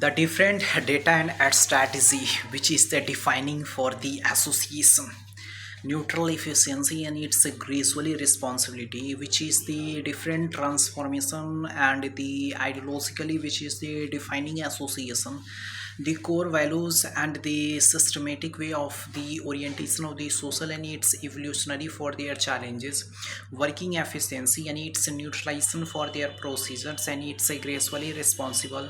The different data and ad strategy which is the defining for the association neutral efficiency and its gradually responsibility which is the different transformation and the ideologically which is the defining association, the core values and the systematic way of the orientation of the social and its evolutionary for their challenges, working efficiency and its neutralization for their procedures and its gracefully responsible,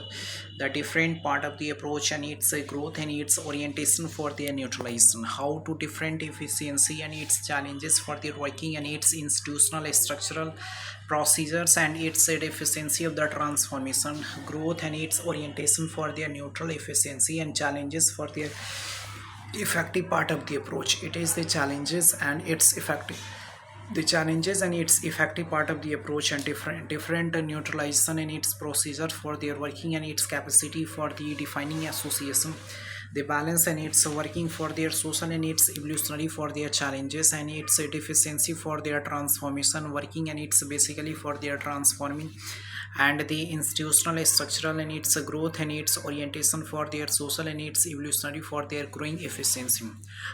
the different part of the approach and its growth and its orientation for their neutralization, how to different efficiency and its challenges for the working and its institutional structural procedures and its efficiency of the transformation, growth and its orientation for their neutral efficiency and challenges for their effective part of the approach. It is the challenges and its effective, the challenges and its effective part of the approach and different neutralization and its procedure for their working and its capacity for the defining association, the balance and its working for their social and its evolutionary for their challenges and its deficiency for their transformation, working and its basically for their transforming and the institutional structural and its growth and its orientation for their social and its evolutionary for their growing efficiency,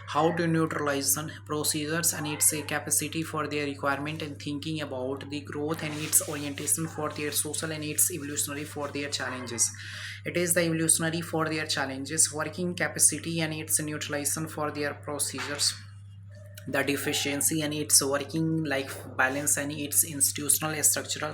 how to neutralize procedures and its capacity for their requirement and thinking about the growth and its orientation for their social and its evolutionary for their challenges. It is the evolutionary for their challenges, working capacity and its neutralization for their procedures, the deficiency and its working life balance and its institutional structural,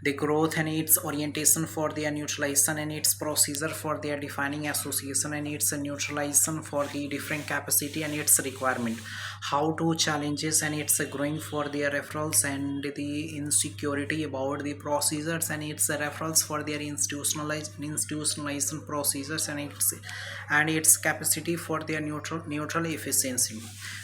the growth and its orientation for their neutralization and its procedure for their defining association and its neutralization for the different capacity and its requirement, how to challenges and its growing for their referrals and the insecurity about the procedures and its referrals for their institutionalization procedures and its capacity for their neutral efficiency.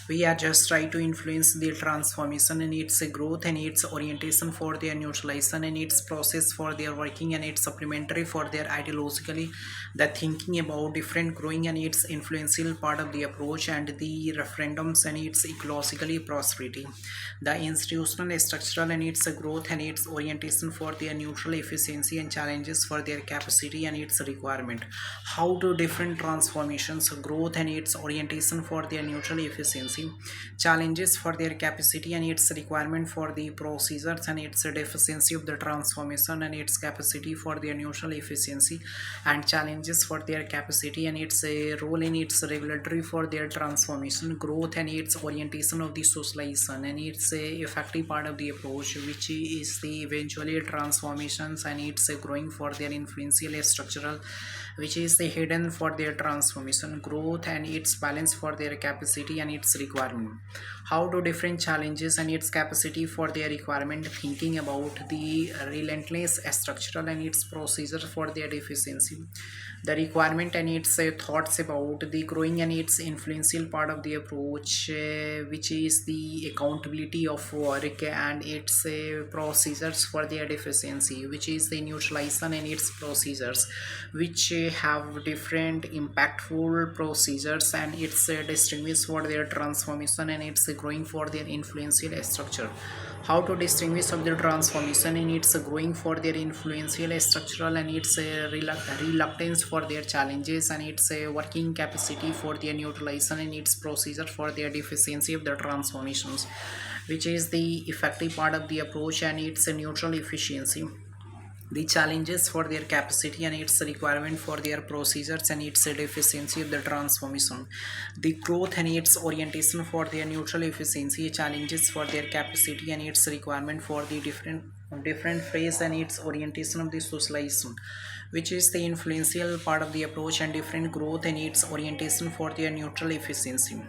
We are just try to influence the transformation and its growth and its orientation for their neutralization and its process for their working and its supplementary for their ideologically, the thinking about different growing and its influential part of the approach and the referendums and its ecologically prosperity, the institutional structural and its growth and its orientation for their neutral efficiency and challenges for their capacity and its requirement, how to different transformations, growth and its orientation for their neutral efficiency, challenges for their capacity and its requirement for the procedures and its deficiency of the transformation and its capacity for their neutral efficiency and challenges for their capacity and its role in its regulatory for their transformation, growth and its orientation of the socialization and its effective part of the approach which is the eventually transformations and its growing for their influential structural which is the hidden for their transformation, growth and its balance for their capacity and its requirement, how to different challenges and its capacity for their requirement, thinking about the relentless structural and its procedure for their deficiency, the requirement and its thoughts about the growing and its influential part of the approach which is the accountability of work and its procedures for their deficiency which is the neutralization and its procedures which have different impactful procedures and its distinguish for their transformation and its growing for their influential structure, how to distinguish of the transformation in its growing for their influential structural and its reluctance for their challenges and its working capacity for their neutralization and its procedure for their deficiency of the transformations which is the effective part of the approach and its neutral efficiency, the challenges for their capacity and its requirement for their procedures and its deficiency of the transformation, the growth and its orientation for their neutral efficiency, challenges for their capacity and its requirement for the different phase and its orientation of the socialization which is the influential part of the approach and different growth and its orientation for their neutral efficiency,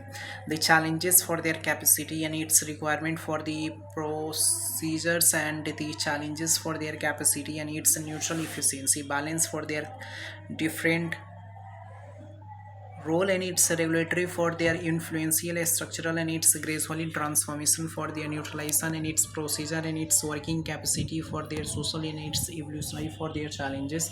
the challenges for their capacity and its requirement for the procedures and the challenges for their capacity and its neutral efficiency balance for their different role and its regulatory for their influential structural and its gracefully transformation for their neutralization and its procedure and its working capacity for their social and its evolutionary for their challenges.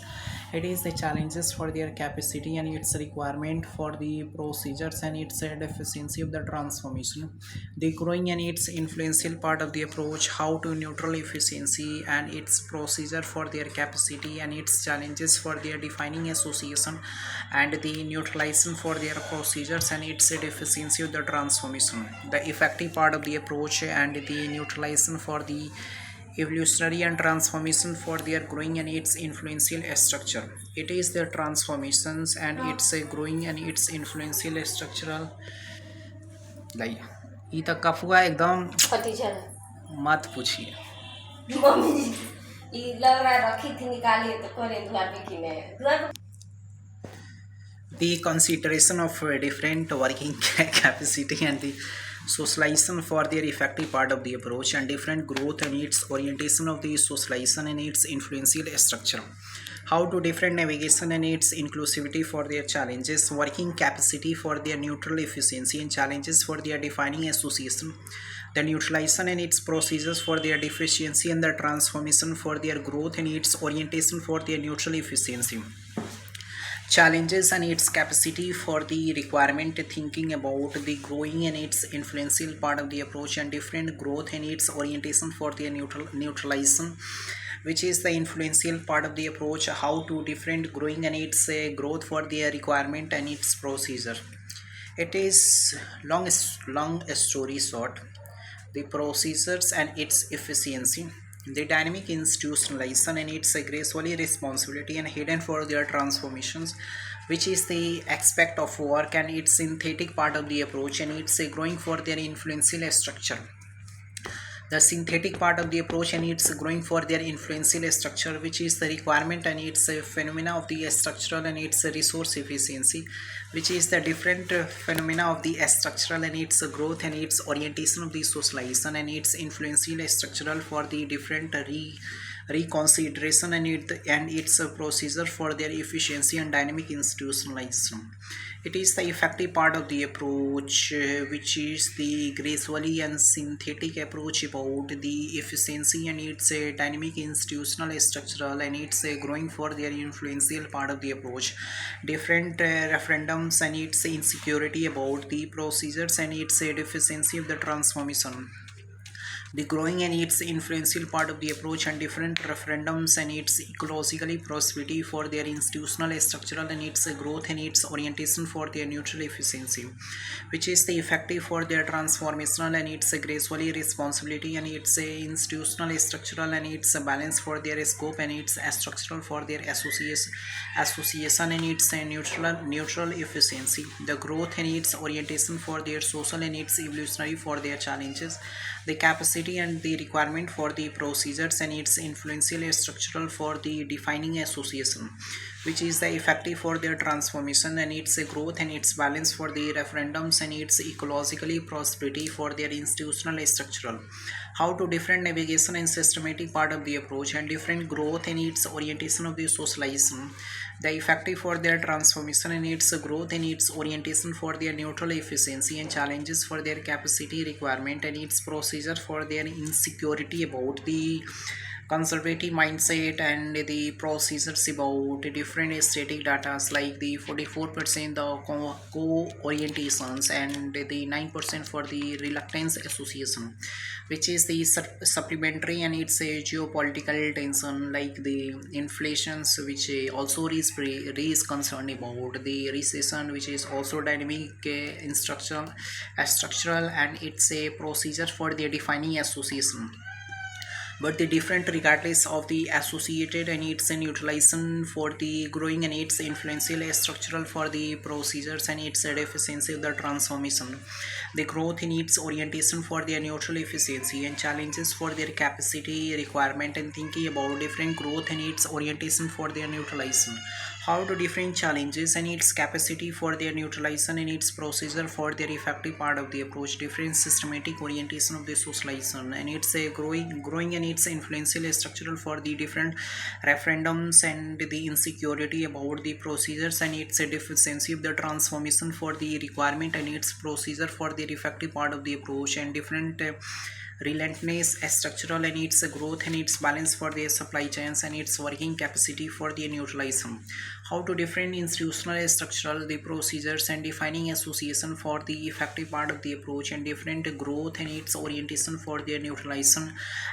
It is the challenges for their capacity and its requirement for the procedures and its deficiency of the transformation. The growing and its influential part of the approach, how to neutral efficiency and its procedure for their capacity and its challenges for their defining association and the neutralization for their procedures and its deficiency of the transformation. The effective part of the approach and the neutralization for the evolutionary and transformation for their growing and its influential structure. It is their transformations and its growing and its influential structural लाइए ये तक का फुआ एकदम फटी छे मत पूछिए. मम्मी जी ये लग रहा है रखी थी निकालिए तो करे दुआ पे की में The consideration of different working capacity and the socialization for their effective part of the approach and different growth and its orientation of the socialization and its influential structure. How to different navigation and its inclusivity for their challenges, working capacity for their neutral efficiency and challenges for their defining association, the neutralization and its procedures for their deficiency and the transformation for their growth and its orientation for their neutral efficiency, challenges and its capacity for the requirement thinking about the growing and its influential part of the approach and different growth and its orientation for the neutralization, which is the influential part of the approach, how to different growing and its growth for the requirement and its procedure. It is long story short, the procedures and its efficiency, the dynamic institutionalization and its gracefully responsibility and hidden for their transformations, which is the aspect of work and its synthetic part of the approach and its growing for their influential structure. The synthetic part of the approach and its growing for their influential structure, which is the requirement and its phenomena of the structural and its resource efficiency, which is the different phenomena of the structural and its growth and its orientation of the socialization and its influential structural for the different reconsideration and its procedure for their efficiency and dynamic institutionalization. It is the effective part of the approach, which is the gracefully and synthetic approach about the efficiency and its dynamic institutional structural and its growing for their influential part of the approach, different referendums and its insecurity about the procedures and its deficiency of the transformation, the growing and its influential part of the approach and different referendums and its ecologically prosperity for their institutional structural and its growth and its orientation for their neutral efficiency, which is the effective for their transformational and its gracefully responsibility and its institutional structural and its balance for their scope and its structural for their association and its neutral efficiency, the growth and its orientation for their social and its evolutionary for their challenges, the capacity and the requirement for the procedures and its influential structural for the defining association, which is the effective for their transformation and its growth and its balance for the referendums and its ecologically prosperity for their institutional structural, how to different navigation and systematic part of the approach and different growth and its orientation of the socialization, the effective for their transformation and its growth and its orientation for their neutral efficiency and challenges for their capacity requirement and its procedure for their insecurity about the conservative mindset and the procedures about different static data like the 44% the co-orientations and the 9% for the reluctance association, which is the supplementary and it's a geopolitical tension like the inflations which also raise concern about the recession, which is also dynamic structural and it's a procedure for the defining association, but the different regardless of the associated and its utilization for the growing and its influential structural for the procedures and its deficiency of the transformation, the growth in its orientation for their neutral efficiency and challenges for their capacity requirement and thinking about different growth and its orientation for their neutralization, how to different challenges and its capacity for their neutralization and its procedure for their effective part of the approach, different systematic orientation of the socialization and its a growing and its influential structural for the different referendums and the insecurity about the procedures and its deficiency of the transformation for the requirement and its procedure for the effective part of the approach and different relentless structural and its growth and its balance for their supply chains and its working capacity for the neutralism. How to different institutional structural the procedures and defining association for the effective part of the approach and different growth and its orientation for their neutralism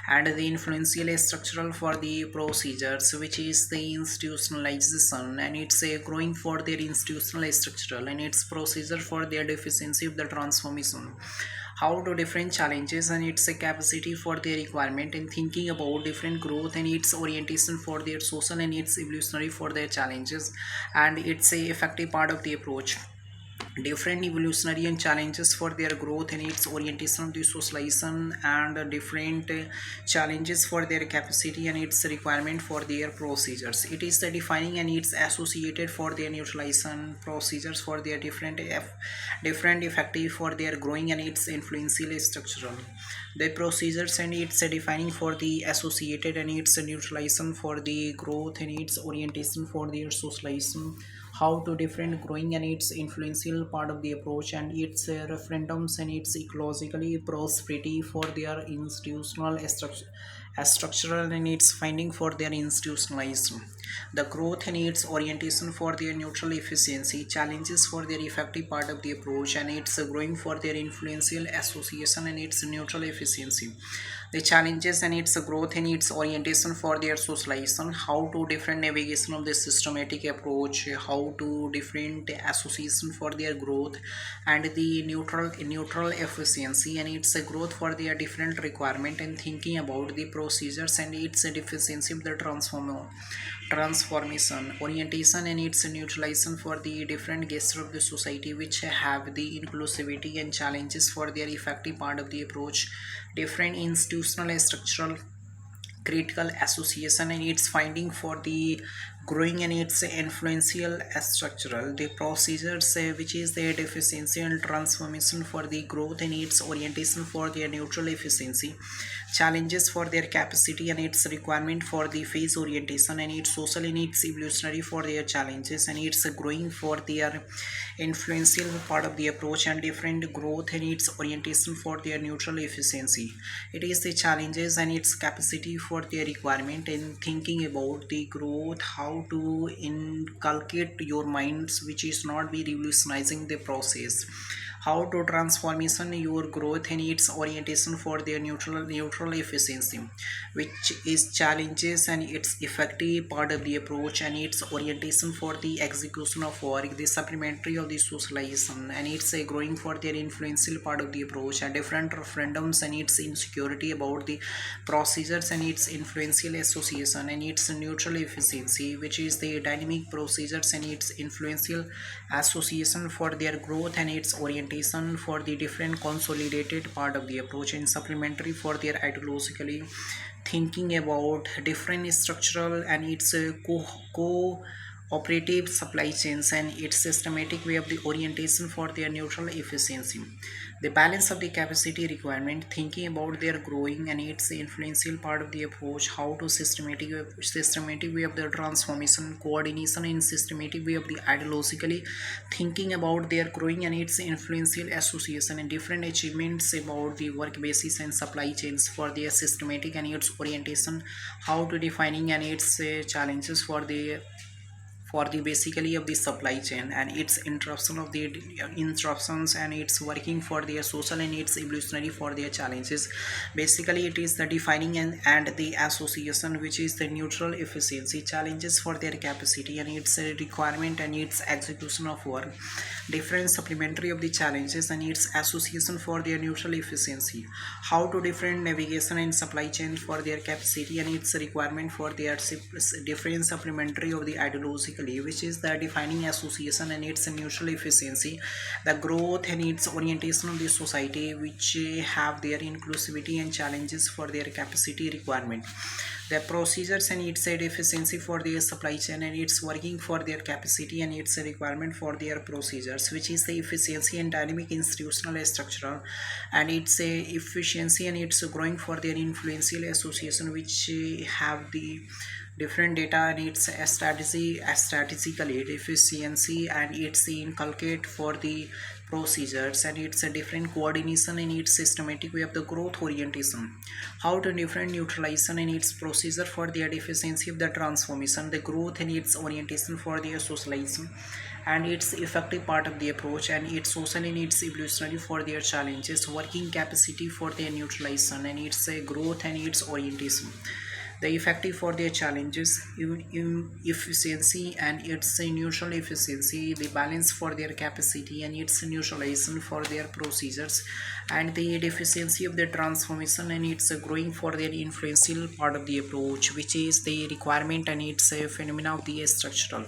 and the influential structural for the procedures which is the institutionalization and it's a growing for their institutional structural and its procedure for their deficiency of the transformation. How to different challenges and its capacity for their requirement and thinking about different growth and its orientation for their social and its evolutionary for their challenges and it's a effective part of the approach. Different evolutionary and challenges for their growth and its orientation to socialization and different challenges for their capacity and its requirement for their procedures. It is the defining and its associated for their neutralization procedures for their different effective for their growing and its influential structural the procedures and its defining for the associated and its neutralization for the growth and its orientation for their socialization. How to different growing and its influential part of the approach and its referendums and its ecologically prosperity for their institutional structural and its finding for their institutionalization. The growth and its orientation for their neutral efficiency, challenges for their effective part of the approach and its growing for their influential association and its neutral efficiency. The challenges and its growth and its orientation for their socialization. How to different navigation of the systematic approach, how to different association for their growth and the neutral efficiency and its growth for their different requirement and thinking about the procedures and its deficiency of the transformation orientation and its neutralization for the different guests of the society which have the inclusivity and challenges for their effective part of the approach, different institutional structural critical association and its finding for the growing and its influential structural the procedures which is their deficiency and transformation for the growth and its orientation for their neutral efficiency, challenges for their capacity and its requirement for the phase orientation and its social and its evolutionary for their challenges and its growing for their influential part of the approach and different growth and its orientation for their neutral efficiency. It is the challenges and its capacity for their requirement and thinking about the growth, how to inculcate your minds which is not be revolutionizing the process, how to transformation your growth and its orientation for their neutral efficiency, which is challenges and its effective part of the approach and its orientation for the execution of work, the supplementary of the socialization and it's a growing for their influential part of the approach and different referendums and its insecurity about the procedures and its influential association and its neutral efficiency, which is the dynamic procedures and its influential association for their growth and its orientation for the different consolidated part of the approach and supplementary for their ideologically thinking about different structural and its cooperative supply chains and its systematic way of the orientation for their neutral efficiency, the balance of the capacity requirement thinking about their growing and its influential part of the approach, how to systematic way of the transformation coordination and systematic way of the ideologically thinking about their growing and its influential association and different achievements about the work basis and supply chains for their systematic and its orientation, how to defining and its challenges for the basically of the supply chain and its interruption of the interruptions and its working for their social and its evolutionary for their challenges. Basically it is the defining and the association which is the neutral efficiency, challenges for their capacity and its requirement and its execution of work, different supplementary of the challenges and its association for their neutral efficiency, how to different navigation and supply chain for their capacity and its requirement for their different supplementary of the ideologically, which is the defining association and its neutral efficiency, the growth and its orientation of the society which have their inclusivity and challenges for their capacity requirement, The procedures and its a efficiency for their supply chain, and it's working for their capacity, and it's a requirement for their procedures, which is the efficiency and dynamic institutional structural, and it's a efficiency and it's growing for their influential association, which have the different data, and it's a strategy strategically efficiency, and it's inculcate for the procedures, and it's a different coordination and its systematic way of the growth orientation, how to different neutralization and its procedure for the efficiency of the transformation, the growth and its orientation for the socialization, and its effective part of the approach, and its social and its evolutionary for their challenges, working capacity for their neutralization, and its growth and its orientation, the effective for their challenges, efficiency and its neutral efficiency, the balance for their capacity and its neutralization for their procedures, and the deficiency of the transformation, and it's growing for their influential part of the approach, which is the requirement and it's a phenomena of the structural.